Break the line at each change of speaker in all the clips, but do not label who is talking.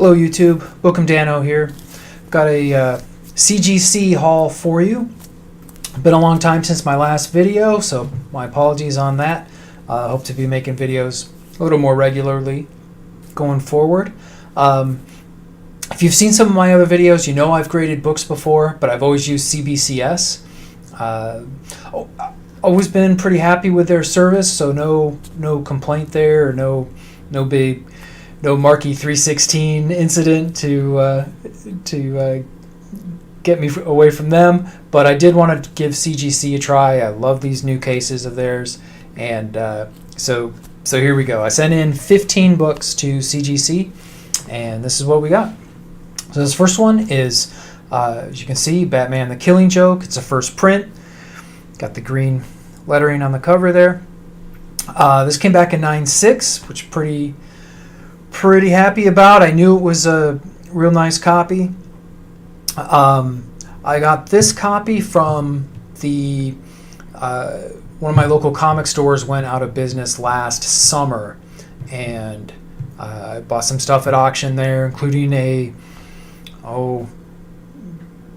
Hello YouTube, Bookham Dano here. Got a CGC haul for you. Been a long time since my last video, so my apologies on that. Hope to be making videos a little more regularly going forward. If you've seen some of my other videos, you know I've graded books before, but I've always used CBCS. Always been pretty happy with their service, so no complaint there, or no Markey 316 incident to get me away from them. But I did want to give CGC a try. I love these new cases of theirs, and so here we go. I sent in 15 books to CGC, and this is what we got. So this first one is, as you can see, Batman the Killing Joke. It's a first print. Got the green lettering on the cover there. This came back in 9.6, which pretty happy about. I knew it was a real nice copy. I got this copy from the one of my local comic stores went out of business last summer, and I bought some stuff at auction there, including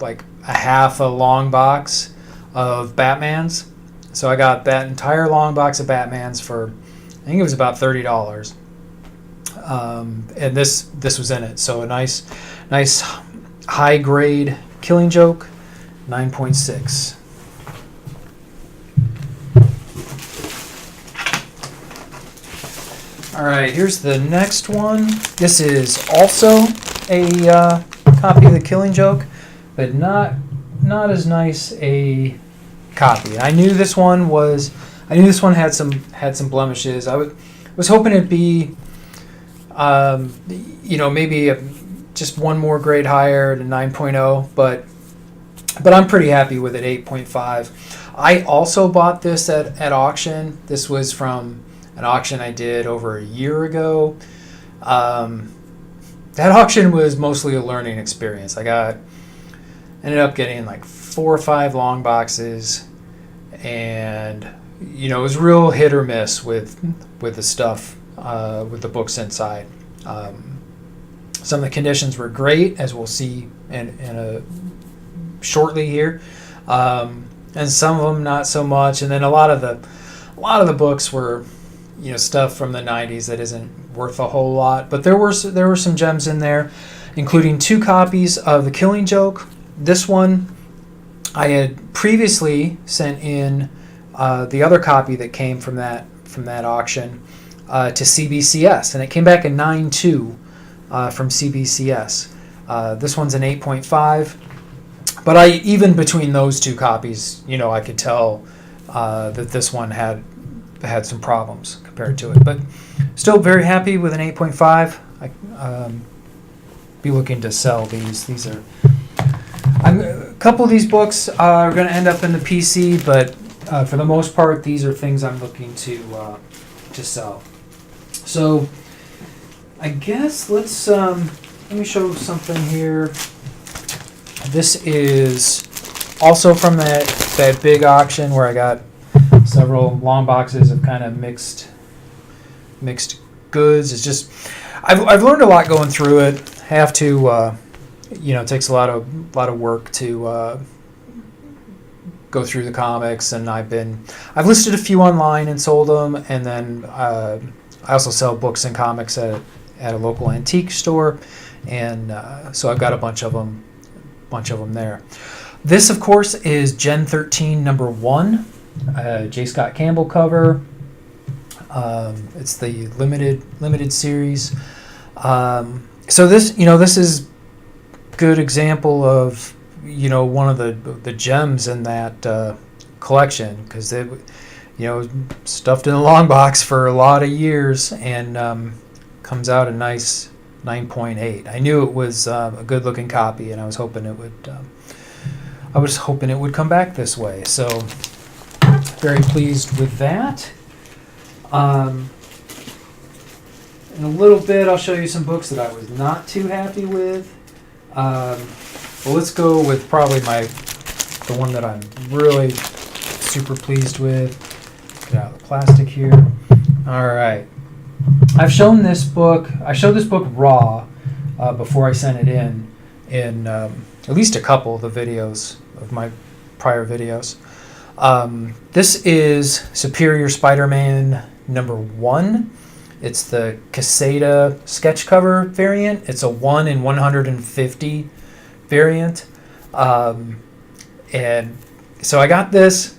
like a half a long box of Batmans. So I got that entire long box of Batmans for, I think it was about $30. And this was in it. So a nice high grade Killing Joke, 9.6. All right, here's the next one. This is also a copy of the Killing Joke, but not as nice a copy. I knew this one had some blemishes. I was hoping it'd be maybe just one more grade higher to 9.0, but I'm pretty happy with it, 8.5. I also bought this at auction. This was from an auction I did over a year ago. That auction was mostly a learning experience. Ended up getting like 4 or 5 long boxes, and it was real hit or miss with the stuff, with the books inside. Some of the conditions were great, as we'll see shortly here, and some of them not so much. And then a lot of the books were stuff from the 90s that isn't worth a whole lot. But there were some gems in there, including 2 copies of The Killing Joke. This one I had previously sent in the other copy that came from that auction to CBCS, and it came back in 9.2 from CBCS. This one's an 8.5, but even between those 2 copies, I could tell that this one had some problems compared to it, but still very happy with an 8.5. I be looking to sell these. These are a couple of these books are going to end up in the PC, but for the most part, these are things I'm looking to sell. So I guess let me show something here. This is also from that big auction where I got several long boxes of kind of mixed goods. It's just I've learned a lot going through it. Have to it takes a lot of work to go through the comics, and I've listed a few online and sold them, and then I also sell books and comics at a local antique store, and so I've got a bunch of them there. This, of course, is Gen 13 number 1, J. Scott Campbell cover. It's the limited series. So this is good example of one of the gems in that collection, because it stuffed in a long box for a lot of years, and comes out a nice 9.8. I knew it was a good looking copy, and I was hoping it would come back this way. So very pleased with that. In a little bit, I'll show you some books that I was not too happy with. Well, let's go with probably the one that I'm really super pleased with. Get out of the plastic here. All right. I've shown this book. I showed this book raw before I sent it in at least a couple of the videos of my prior videos. This is Superior Spider-Man #1. It's the Caseta sketch cover variant. It's a 1 in 150 variant. And so I got this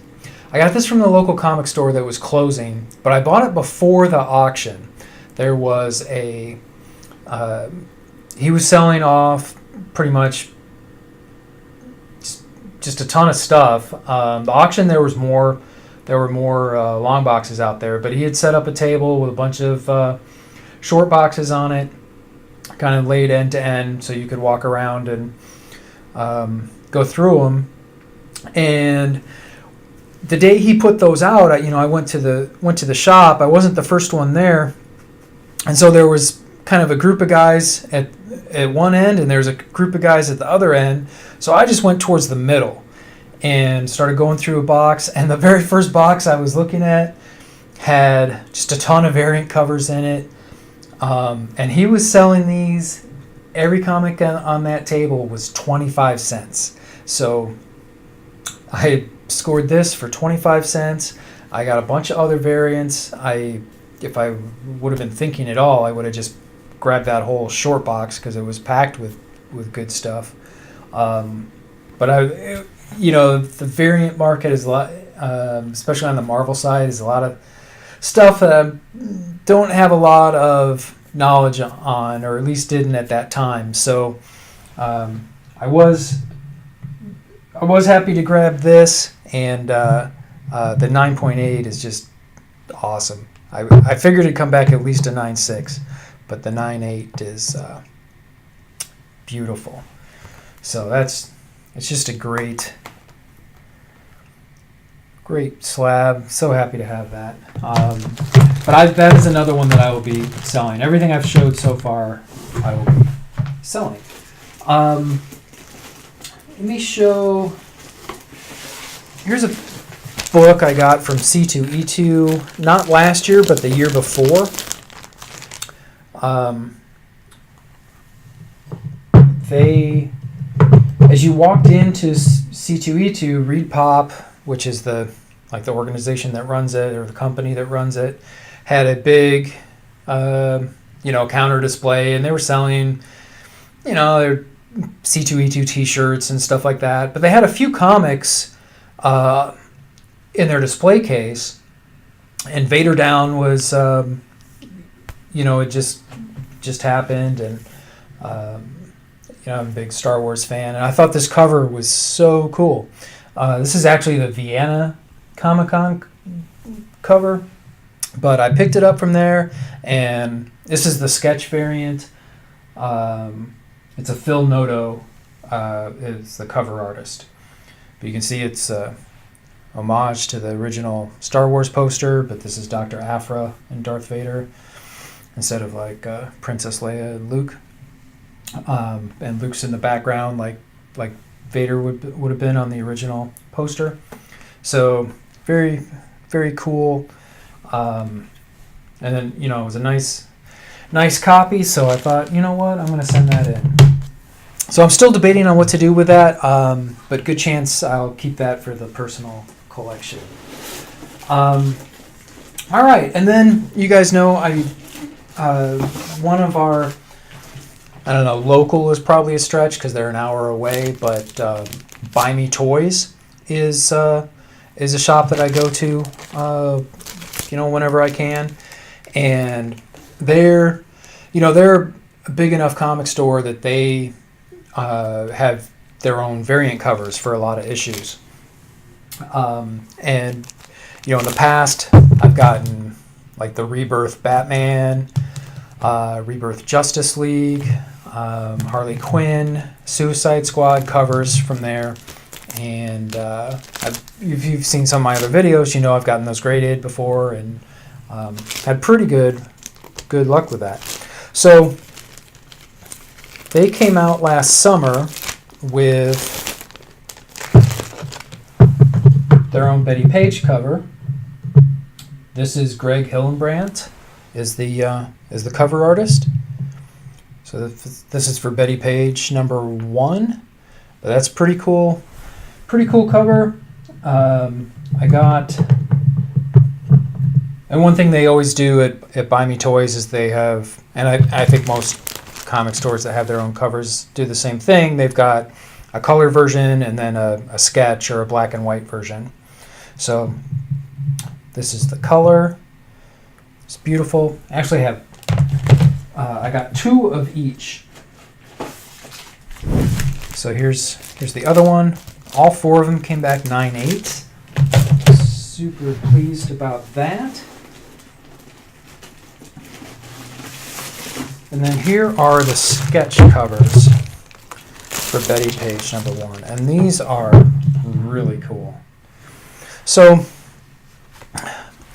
from the local comic store that was closing, but I bought it before the auction. There was he was selling off pretty much just a ton of stuff. The auction, there were more long boxes out there, but he had set up a table with a bunch of short boxes on it, kind of laid end to end, so you could walk around and go through them. And the day he put those out, I went to the shop. I wasn't the first one there, and so there was kind of a group of guys at one end, and there's a group of guys at the other end. So I just went towards the middle and started going through a box. And the very first box I was looking at had just a ton of variant covers in it, and he was selling these. Every comic on that table was 25 cents. So I scored this for 25 cents. I got a bunch of other variants. If I would have been thinking at all, I would have just grabbed that whole short box because it was packed with good stuff. But the variant market is a lot, especially on the Marvel side, is a lot of stuff that I don't have a lot of knowledge on, or at least didn't at that time. So I was happy to grab this, and the 9.8 is just awesome. I figured it'd come back at least a 9.6, but the 9.8 is beautiful. So it's just a great slab. So happy to have that. But that is another one that I will be selling. Everything I've showed so far, I will be selling. Let me show. Here's a book I got from C2E2, not last year, but the year before. As you walked into C2E2, ReadPop, which is the organization that runs it, or the company that runs it, had a big, counter display, and they were selling, their C2E2 T-shirts and stuff like that. But they had a few comics in their display case, and Vader Down was, it just happened, and I'm a big Star Wars fan, and I thought this cover was so cool. This is actually the Vienna Comic-Con cover, but I picked it up from there, and this is the sketch variant. It's a Phil Noto is the cover artist. But you can see it's homage to the original Star Wars poster, but this is Dr. Aphra and Darth Vader instead of Princess Leia and Luke. And Luke's in the background like Vader would have been on the original poster. So very, very cool. And then, it was a nice copy, so I thought, you know what, I'm going to send that in. So I'm still debating on what to do with that, but good chance I'll keep that for the personal collection. All right, and then you guys know one of our, local is probably a stretch because they're an hour away, but Buy Me Toys is a shop that I go to, whenever I can, and they're a big enough comic store that they have their own variant covers for a lot of issues. And in the past, I've gotten the Rebirth Batman, Rebirth Justice League, Harley Quinn, Suicide Squad covers from there. And if you've seen some of my other videos, I've gotten those graded before and had pretty good luck with that. So they came out last summer with their own Betty Page cover. This is Greg Hillenbrandt is the cover artist, So this is for Betty Page #1. But that's pretty cool. Pretty cool cover. I got... And one thing they always do at Buy Me Toys is they have... And I think most comic stores that have their own covers do the same thing. They've got a color version and then a sketch or a black and white version. So this is the color. It's beautiful. I actually have... I got 2 of each. So here's the other one. All 4 of them came back 9.8. Super pleased about that. And then here are the sketch covers for Betty Page #1. And these are really cool. So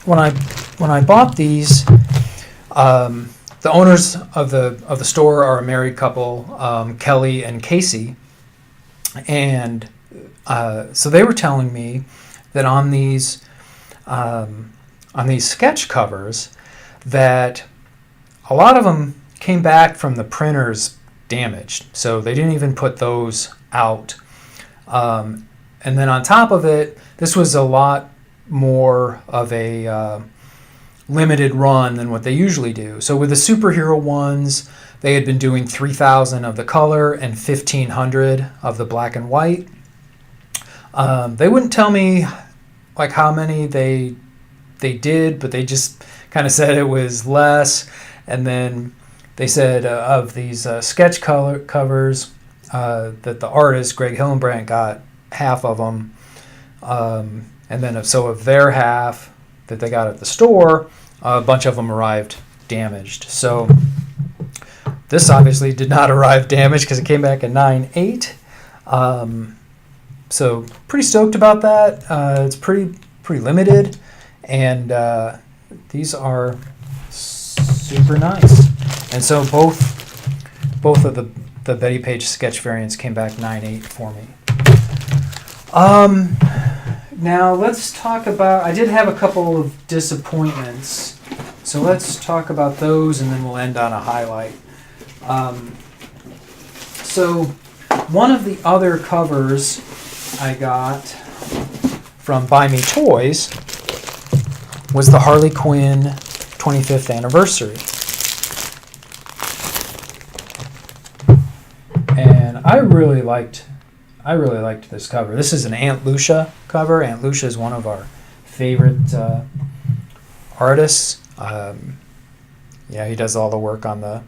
when I bought these, the owners of the store are a married couple, Kelly and Casey, and so they were telling me that on these sketch covers, that a lot of them came back from the printers damaged, so they didn't even put those out. And then on top of it, this was a lot more of a limited run than what they usually do. So with the superhero ones, they had been doing 3,000 of the color and 1,500 of the black and white. They wouldn't tell me like how many they did, but they just kind of said it was less. And then they said of these sketch covers that the artist Greg Hillenbrand got half of them, and then of their half that they got at the store, a bunch of them arrived damaged. So this obviously did not arrive damaged because it came back at 9.8. So pretty stoked about that. It's pretty limited, and these are super nice. And so both of the Betty Page sketch variants came back 9.8 for me. Now let's talk about, I did have a couple of disappointments, so let's talk about those and then we'll end on a highlight. So one of the other covers I got from Buy Me Toys was the Harley Quinn 25th anniversary. And I really liked this cover. This is an Aunt Lucia cover. Aunt Lucia is one of our favorite artists. He does all the work on the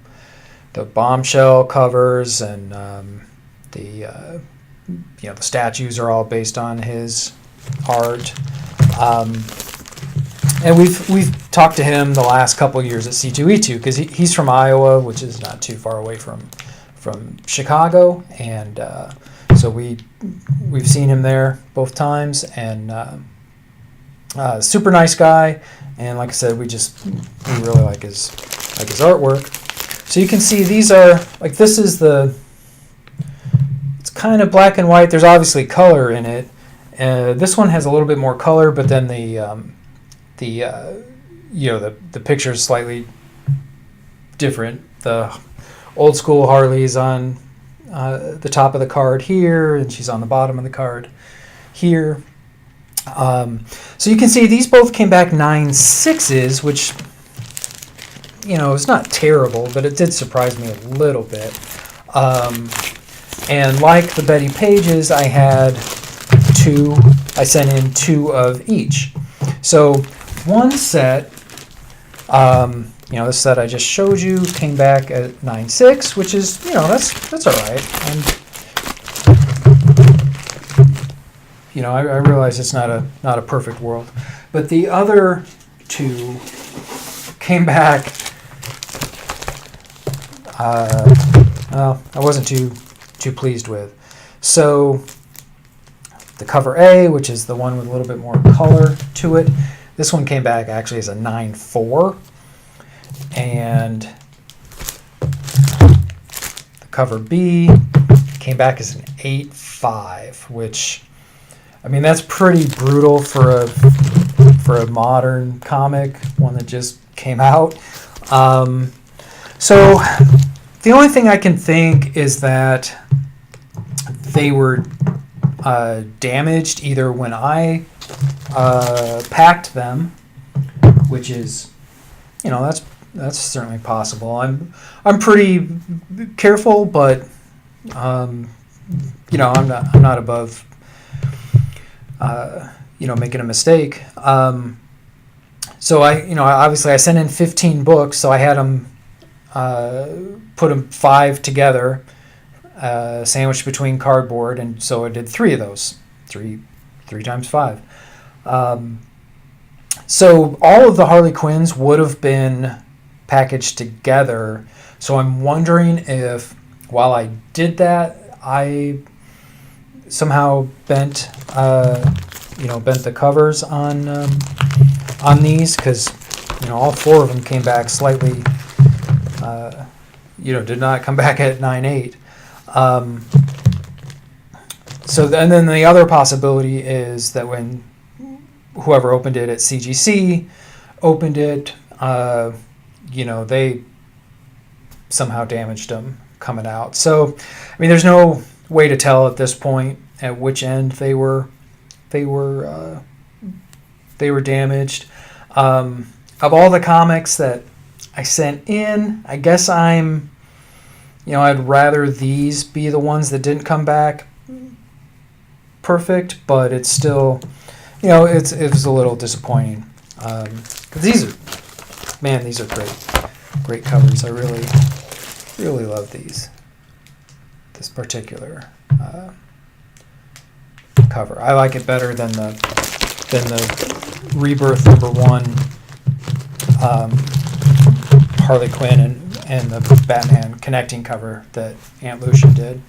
Bombshell covers, and the statues are all based on his art. And we've talked to him the last couple of years at C2E2 because he's from Iowa, which is not too far away from Chicago, and so we've seen him there both times, and super nice guy. And like I said, we really like his artwork. So you can see these are like, this is it's kind of black and white. There's obviously color in it. This one has a little bit more color, but then the picture is slightly different. The old school Harley's on the top of the card here, and she's on the bottom of the card here. So you can see these both came back 9.6s, which, it's not terrible, but it did surprise me a little bit. And like the Betty Pages, I sent in 2 of each. So one set, the set I just showed you came back at 9.6, which is, that's all right. And, I realize it's not a perfect world, but the other 2 came back. I wasn't too pleased with. So the cover A, which is the one with a little bit more color to it, this one came back actually as a 9.4, and the cover B came back as an 8.5, which, that's pretty brutal for a modern comic, one that just came out. So The only thing I can think is that they were damaged either when I packed them, which is, that's certainly possible. I'm pretty careful, but I'm not above making a mistake. So obviously I sent in 15 books, so I had them put them 5 together, sandwiched between cardboard, and so I did 3 of those, 3 times 5. So all of the Harley Quinns would have been packaged together. So I'm wondering if, while I did that, I somehow bent the covers on these, because all 4 of them came back slightly. Did not come back at 9.8. And then the other possibility is that when whoever opened it at CGC opened it, they somehow damaged them coming out. So, there's no way to tell at this point at which end they were damaged. Of all the comics that I sent in, I guess I'd rather these be the ones that didn't come back perfect, but it's still, it was a little disappointing. 'Cause these are great covers. I really love this particular cover. I like it better than the Rebirth #1 Harley Quinn and the Batman connecting cover that Aunt Lucia did.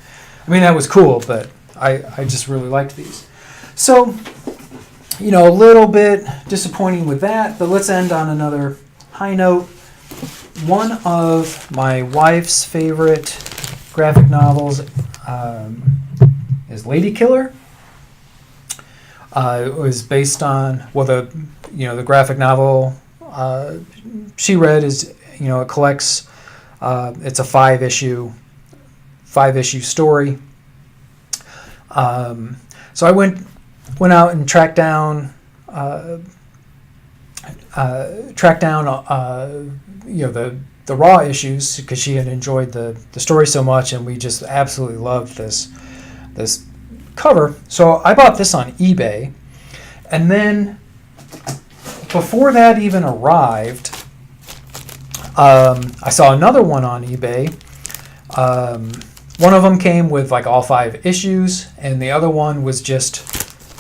That was cool, but I just really liked these. So, a little bit disappointing with that, but let's end on another high note. One of my wife's favorite graphic novels is Lady Killer. It was based on, the graphic novel she read is, it collects, it's a 5-issue story. So I went out and tracked down the raw issues, because she had enjoyed the story so much, and we just absolutely loved this cover. So I bought this on eBay, and then before that even arrived, I saw another one on eBay. One of them came with like all 5 issues, and the other one was just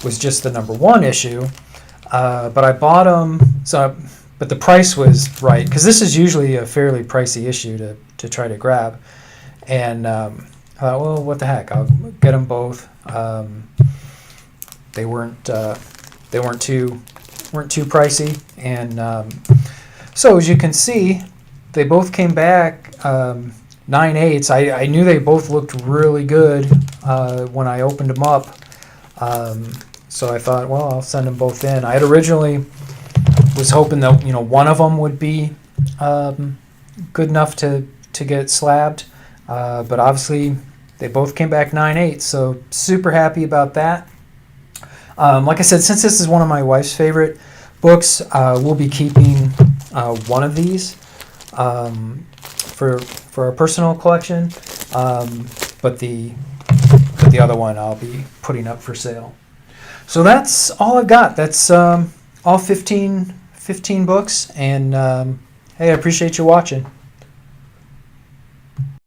the #1 issue. But I bought them, but the price was right, because this is usually a fairly pricey issue to try to grab. And I thought, well, what the heck? I'll get them both. They weren't too pricey, and so as you can see, they both came back 9/8. I knew they both looked really good when I opened them up. So I thought, well, I'll send them both in. I had originally was hoping that one of them would be good enough to get slabbed, but obviously they both came back 9/8. So super happy about that. Like I said, since this is one of my wife's favorite books, we'll be keeping one of these for our personal collection, but the other one I'll be putting up for sale. So that's all I've got. That's all 15 books, and hey, I appreciate you watching.